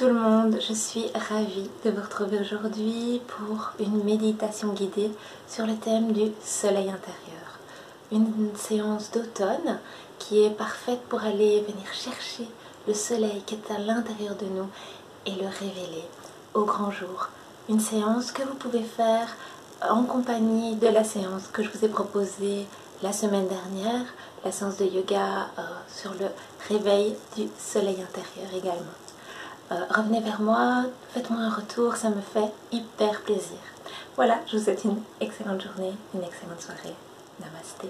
tout le monde, je suis ravie de vous retrouver aujourd'hui pour une méditation guidée sur le thème du soleil intérieur. Une séance d'automne qui est parfaite pour aller venir chercher le soleil qui est à l'intérieur de nous et le révéler au grand jour. Une séance que vous pouvez faire en compagnie de la séance que je vous ai proposée la semaine dernière, la séance de yoga sur le réveil du soleil intérieur également. Revenez vers moi, faites-moi un retour, ça me fait hyper plaisir. Voilà, je vous souhaite une excellente journée, une excellente soirée. Namasté.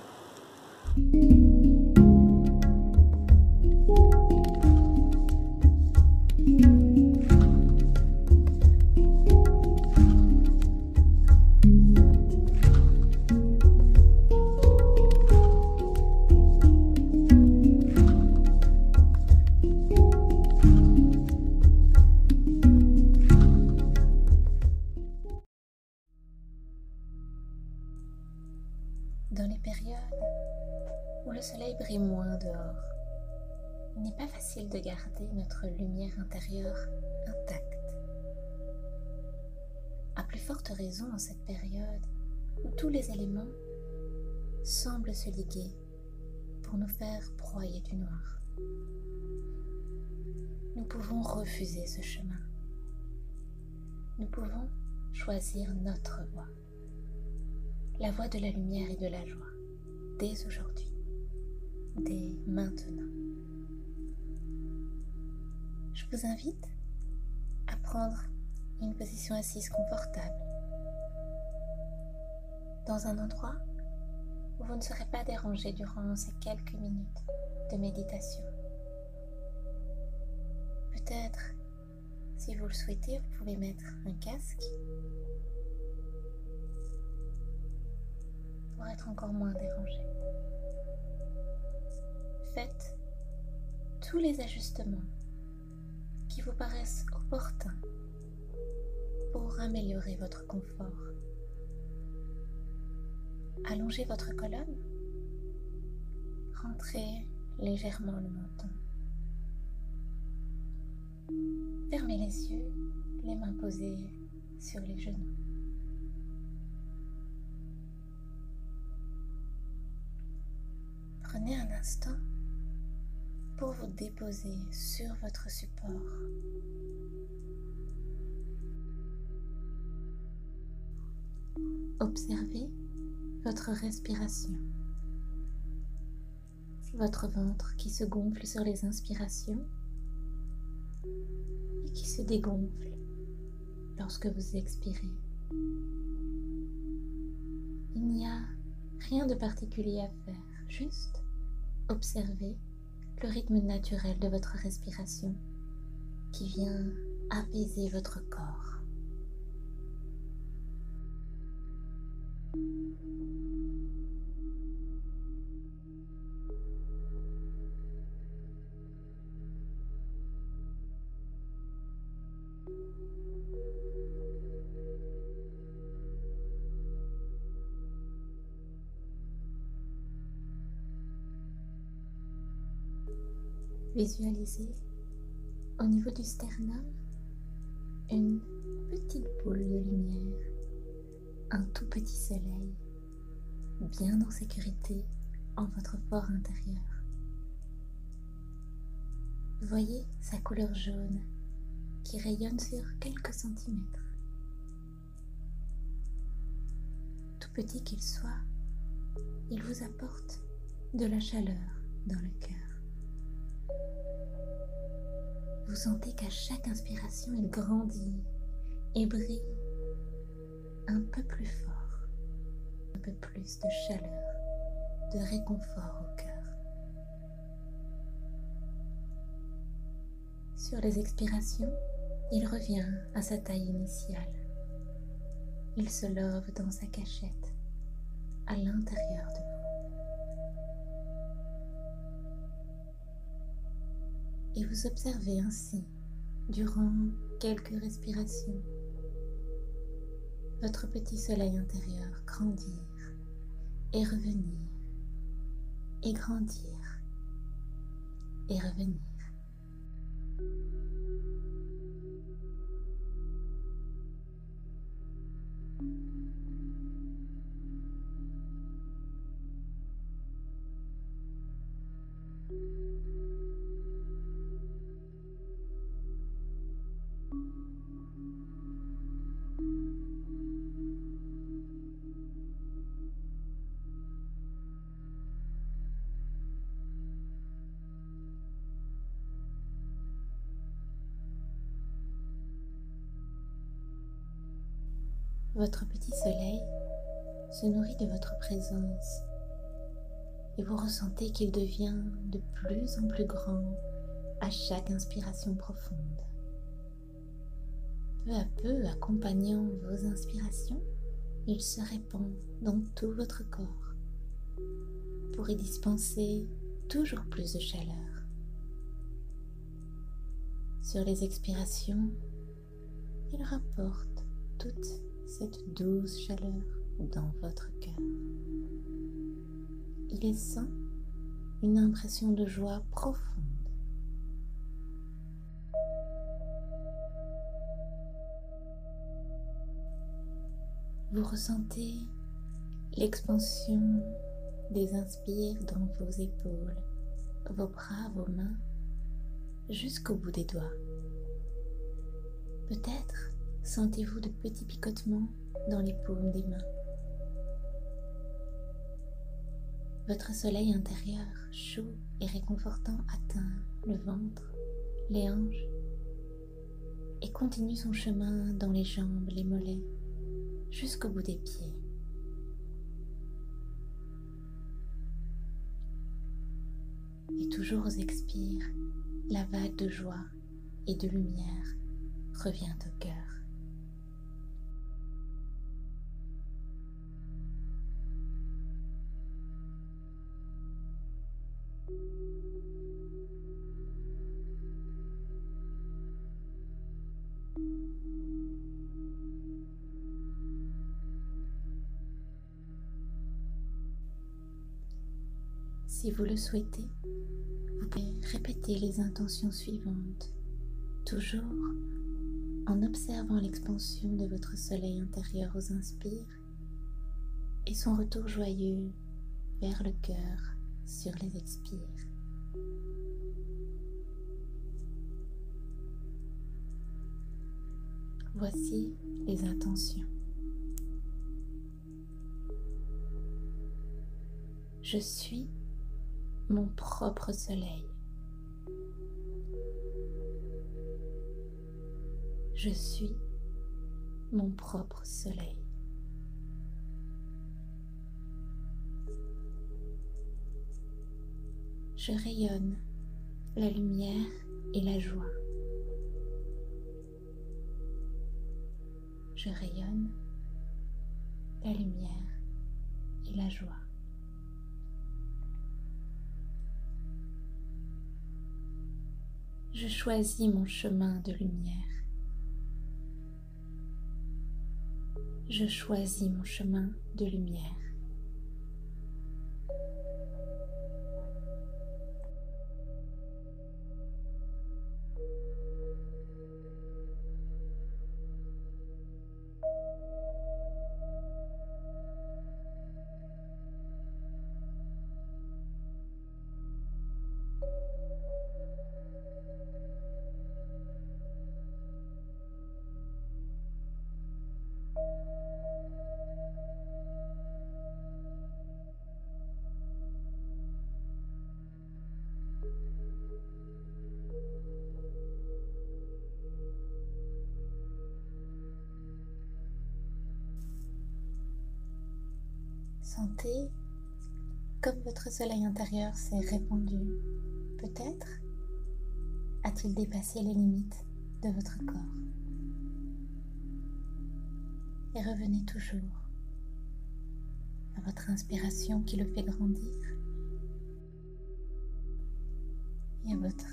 Dans les périodes où le soleil brille moins dehors, il n'est pas facile de garder notre lumière intérieure intacte. À plus forte raison en cette période où tous les éléments semblent se liguer pour nous faire broyer du noir. Nous pouvons refuser ce chemin. Nous pouvons choisir notre voie. La voie de la lumière et de la joie, dès aujourd'hui, dès maintenant. Je vous invite à prendre une position assise confortable, dans un endroit où vous ne serez pas dérangé durant ces quelques minutes de méditation. Peut-être, si vous le souhaitez, vous pouvez mettre un casque pour être encore moins dérangé. Faites tous les ajustements qui vous paraissent opportuns pour améliorer votre confort. Allongez votre colonne, rentrez légèrement le menton. Fermez les yeux, les mains posées sur les genoux. Prenez un instant pour vous déposer sur votre support. Observez votre respiration. Votre ventre qui se gonfle sur les inspirations et qui se dégonfle lorsque vous expirez. Il n'y a rien de particulier à faire, juste observez le rythme naturel de votre respiration qui vient apaiser votre corps. Visualisez au niveau du sternum une petite boule de lumière, un tout petit soleil, bien en sécurité en votre fort intérieur. Voyez sa couleur jaune qui rayonne sur quelques centimètres. Tout petit qu'il soit, il vous apporte de la chaleur dans le cœur. Vous sentez qu'à chaque inspiration, il grandit et brille un peu plus fort, un peu plus de chaleur, de réconfort au cœur. Sur les expirations, il revient à sa taille initiale. Il se love dans sa cachette, à l'intérieur de vous. Et vous observez ainsi, durant quelques respirations, votre petit soleil intérieur grandir et revenir, et grandir et revenir. Votre petit soleil se nourrit de votre présence et vous ressentez qu'il devient de plus en plus grand à chaque inspiration profonde. Peu à peu, accompagnant vos inspirations, il se répand dans tout votre corps pour y dispenser toujours plus de chaleur. Sur les expirations, il rapporte toute cette douce chaleur dans votre cœur. Il y sent une impression de joie profonde. Vous ressentez l'expansion des inspires dans vos épaules, vos bras, vos mains, jusqu'au bout des doigts. Peut-être sentez-vous de petits picotements dans les paumes des mains. Votre soleil intérieur, chaud et réconfortant, atteint le ventre, les hanches et continue son chemin dans les jambes, les mollets, jusqu'au bout des pieds. Et toujours aux expires, la vague de joie et de lumière revient au cœur. Si vous le souhaitez, vous pouvez répéter les intentions suivantes, toujours en observant l'expansion de votre soleil intérieur aux inspires et son retour joyeux vers le cœur sur les expires. Voici les intentions. Je suis mon propre soleil. Je suis mon propre soleil. Je rayonne la lumière et la joie. Je rayonne la lumière et la joie. Je choisis mon chemin de lumière. Je choisis mon chemin de lumière. Sentez comme votre soleil intérieur s'est répandu. Peut-être a-t-il dépassé les limites de votre corps. Et revenez toujours à votre inspiration qui le fait grandir et à votre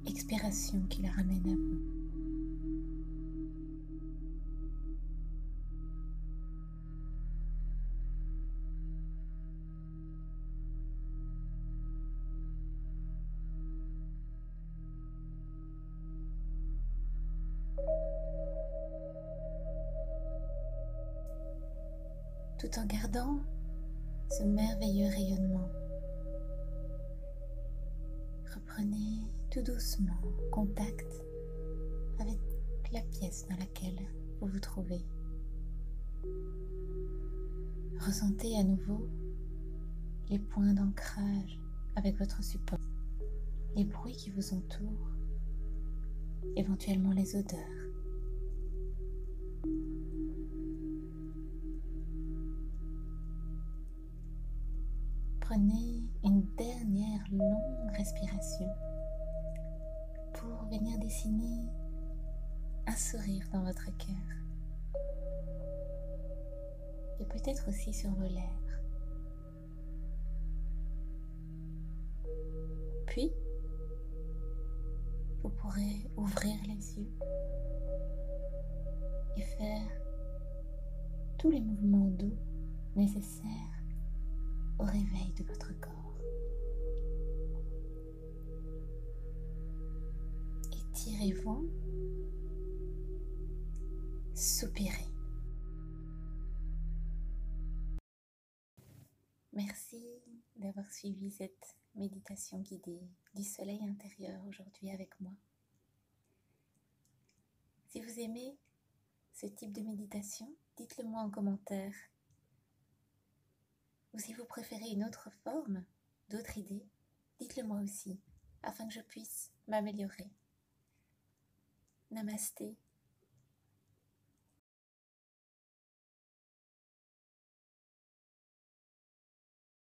expiration qui le ramène à vous. Tout en gardant ce merveilleux rayonnement, reprenez tout doucement contact avec la pièce dans laquelle vous vous trouvez. Ressentez à nouveau les points d'ancrage avec votre support, les bruits qui vous entourent, éventuellement les odeurs. prenez une dernière longue respiration pour venir dessiner un sourire dans votre cœur et peut-être aussi sur vos lèvres. Puis, vous pourrez ouvrir les yeux et faire tous les mouvements doux nécessaires au réveil de votre corps. Étirez-vous, soupirez. Merci d'avoir suivi cette méditation guidée du soleil intérieur aujourd'hui avec moi. Si vous aimez ce type de méditation, dites-le moi en commentaire. Ou si vous préférez une autre forme, d'autres idées, dites-le moi aussi, afin que je puisse m'améliorer. Namasté.